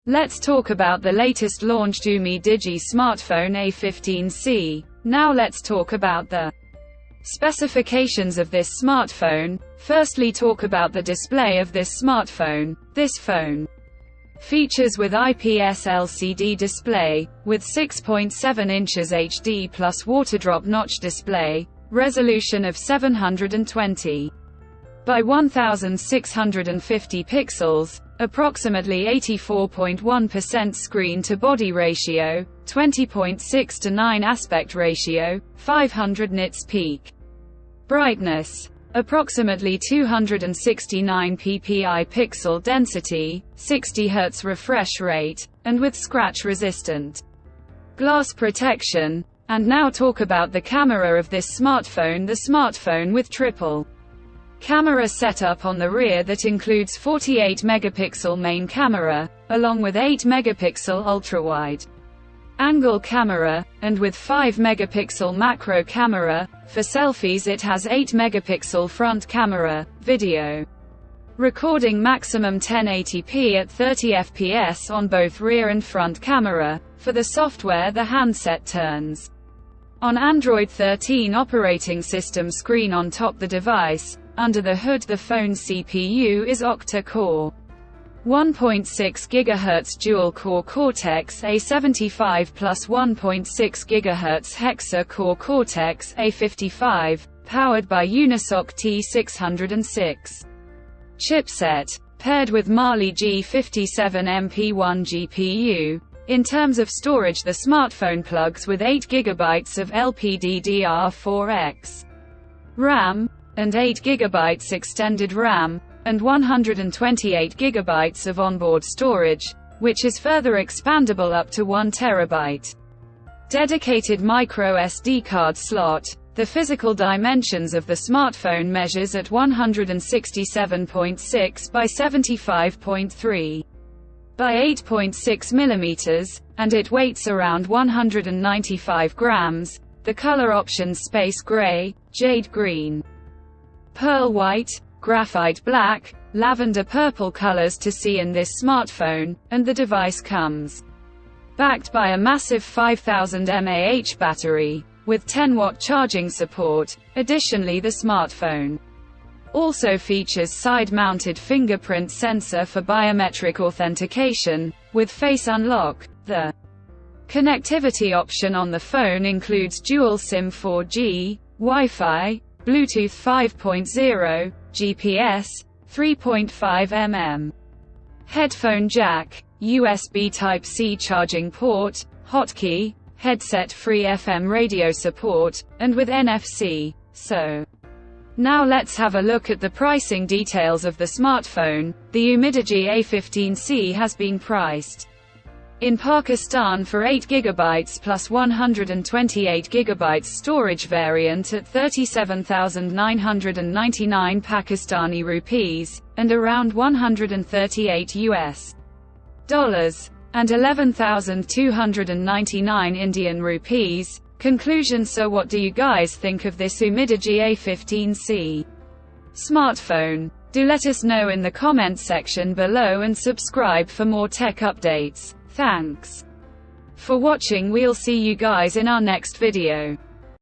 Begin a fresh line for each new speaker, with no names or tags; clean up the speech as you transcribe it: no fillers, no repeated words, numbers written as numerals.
Let's talk about the latest launched UMIDIGI smartphone A15C. Now let's talk about the specifications of this smartphone. Firstly, talk about the display of this smartphone. This phone features with IPS LCD display, with 6.7 inches HD plus waterdrop notch display, resolution of 720 by 1650 pixels, approximately 84.1% screen-to-body ratio, 20.6 to 9 aspect ratio, 500 nits peak brightness, approximately 269 ppi pixel density, 60 Hz refresh rate, and with scratch-resistant glass protection. And now talk about the camera of this smartphone. The smartphone with triple camera setup on the rear that includes 48 megapixel main camera, along with 8 megapixel ultra-wide angle camera, and with 5 megapixel macro camera. For selfies it has 8 megapixel front camera, video recording maximum 1080p at 30 fps on both rear and front camera. For the software, the handset turns on Android 13 operating system screen on top the device. Under the hood, the phone CPU is octa-core 1.6 GHz dual-core Cortex A75 plus 1.6 GHz hexa-core Cortex A55, powered by Unisoc T606 chipset, paired with Mali G57MP1 GPU. In terms of storage, the smartphone plugs with 8 GB of LPDDR4X RAM, and 8 GB extended RAM, and 128 GB of onboard storage, which is further expandable up to 1 TB. Dedicated micro SD card slot. The physical dimensions of the smartphone measures at 167.6 by 75.3 by 8.6 mm, and it weighs around 195 grams. The color options: space gray, jade green, pearl white, graphite black, lavender purple colors to see in this smartphone, and the device comes backed by a massive 5000 mAh battery, with 10-watt charging support. Additionally, the smartphone also features side-mounted fingerprint sensor for biometric authentication, with face unlock. The connectivity option on the phone includes dual SIM 4G, Wi-Fi, Bluetooth 5.0, GPS, 3.5 mm, headphone jack, USB Type-C charging port, hotkey, headset-free FM radio support, and with NFC. So, now let's have a look at the pricing details of the smartphone. The UMIDIGI A15C has been priced in Pakistan for 8 GB plus 128 GB storage variant at 37,999 Pakistani rupees, and around 138 US dollars, and 11,299 Indian rupees. Conclusion: so what do you guys think of this UMIDIGI A15C smartphone? Do let us know in the comments section below and subscribe for more tech updates. Thanks for watching. We'll see you guys in our next video.